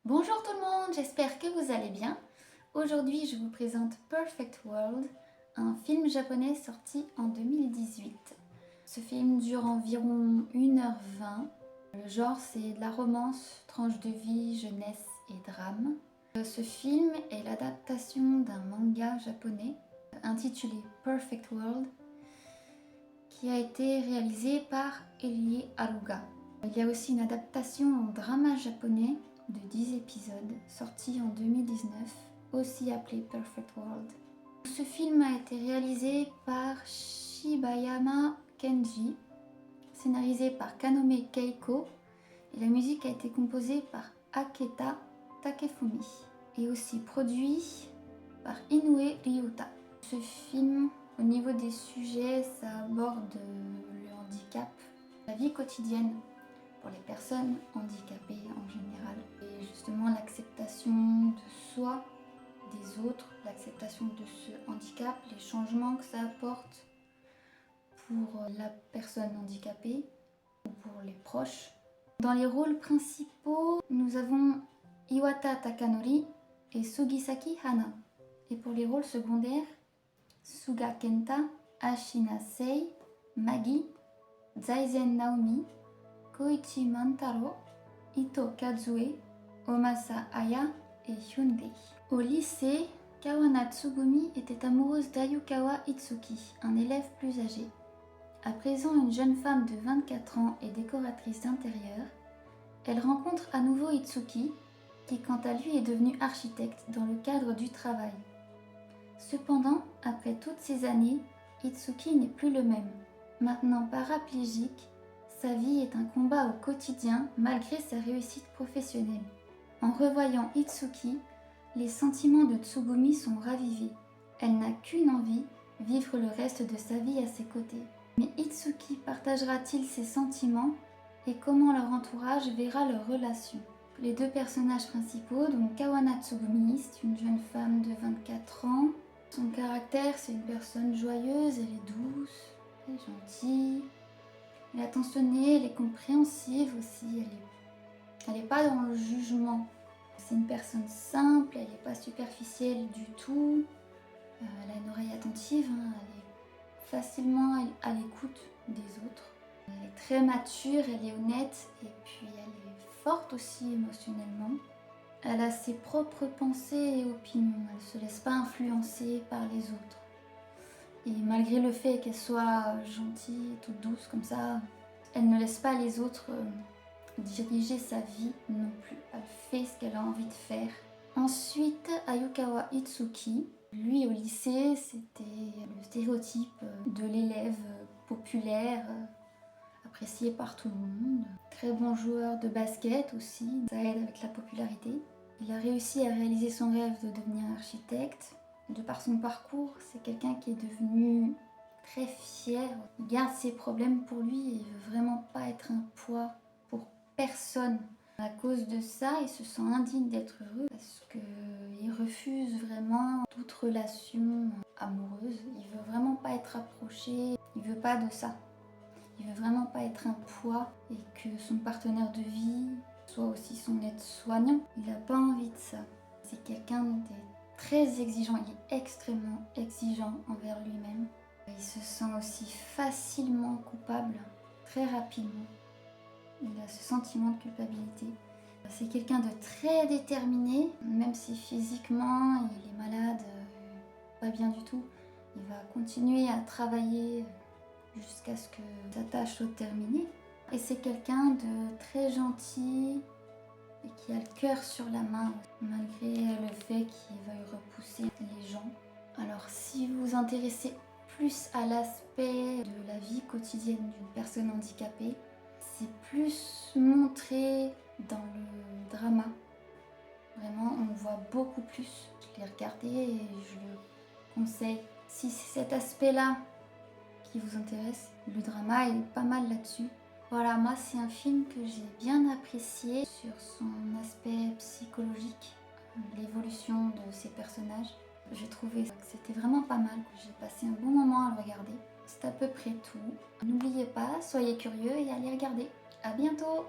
Bonjour tout le monde, j'espère que vous allez bien. Aujourd'hui, je vous présente Perfect World, un film japonais sorti en 2018. Ce film dure environ 1h20. Le genre, c'est de la romance, tranche de vie, jeunesse et drame. Ce film est l'adaptation d'un manga japonais intitulé Perfect World qui a été réalisé par Elie Aruga. Il y a aussi une adaptation en drama japonais de 10 épisodes, sorti en 2019, aussi appelé Perfect World. Ce film a été réalisé par Shibayama Kenji, scénarisé par Kanome Keiko, et la musique a été composée par Aketa Takefumi, et aussi produit par Inoue Ryota. Ce film, au niveau des sujets, ça aborde le handicap, la vie quotidienne pour les personnes handicapées en général. Et justement l'acceptation de soi, des autres, l'acceptation de ce handicap, les changements que ça apporte pour la personne handicapée ou pour les proches. Dans les rôles principaux, nous avons Iwata Takanori et Sugisaki Hana. Et pour les rôles secondaires, Suga Kenta, Ashina Sei, Magi, Zaizen Naomi, Koichi Mantaro, Ito Kazue, Omasa Aya et Hyundai. Au lycée, Kawana Tsugumi était amoureuse d'Ayukawa Itsuki, un élève plus âgé. À présent une jeune femme de 24 ans et décoratrice d'intérieur, elle rencontre à nouveau Itsuki, qui quant à lui est devenu architecte dans le cadre du travail. Cependant, après toutes ces années, Itsuki n'est plus le même. Maintenant paraplégique, sa vie est un combat au quotidien malgré sa réussite professionnelle. En revoyant Itsuki, les sentiments de Tsugumi sont ravivés. Elle n'a qu'une envie, vivre le reste de sa vie à ses côtés. Mais Itsuki partagera-t-il ses sentiments et comment leur entourage verra leur relation? Les deux personnages principaux, donc Kawana Tsugumi, c'est une jeune femme de 24 ans. Son caractère, c'est une personne joyeuse, elle est douce, elle est gentille, elle est attentionnée, elle est compréhensive aussi, elle n'est pas dans le jugement. C'est une personne simple, elle n'est pas superficielle du tout, elle a une oreille attentive, elle est facilement à l'écoute des autres. Elle est très mature, elle est honnête et puis elle est forte aussi émotionnellement. Elle a ses propres pensées et opinions, elle ne se laisse pas influencer par les autres. Et malgré le fait qu'elle soit gentille, toute douce comme ça, elle ne laisse pas les autres diriger sa vie non plus. Elle fait ce qu'elle a envie de faire. Ensuite, Ayukawa Itsuki, lui au lycée, c'était le stéréotype de l'élève populaire, apprécié par tout le monde. Très bon joueur de basket aussi, ça aide avec la popularité. Il a réussi à réaliser son rêve de devenir architecte. De par son parcours, c'est quelqu'un qui est devenu très fier. Il garde ses problèmes pour lui et il veut vraiment pas être un poids pour personne. À cause de ça, il se sent indigne d'être heureux parce qu'il refuse vraiment toute relation amoureuse. Il veut vraiment pas être approché, il veut pas de ça. Il veut vraiment pas être un poids et que son partenaire de vie soit aussi son aide-soignant. Il n'a pas envie de ça. C'est quelqu'un de très exigeant, il est extrêmement exigeant envers lui-même. Il se sent aussi facilement coupable, très rapidement. Il a ce sentiment de culpabilité. C'est quelqu'un de très déterminé, même si physiquement il est malade, pas bien du tout. Il va continuer à travailler jusqu'à ce que sa tâche soit terminée. Et c'est quelqu'un de très gentil et qui a le cœur sur la main, malgré le fait qu'il veuille repousser les gens. Alors si vous vous intéressez plus à l'aspect de la vie quotidienne d'une personne handicapée, c'est plus montré dans le drama. Vraiment, on voit beaucoup plus. Je l'ai regardé et je le conseille. Si c'est cet aspect-là qui vous intéresse, le drama est pas mal là-dessus. Voilà, moi c'est un film que j'ai bien apprécié sur son aspect psychologique, l'évolution de ses personnages. J'ai trouvé que c'était vraiment pas mal, que j'ai passé un bon moment à le regarder. C'est à peu près tout. N'oubliez pas, soyez curieux et allez regarder. À bientôt!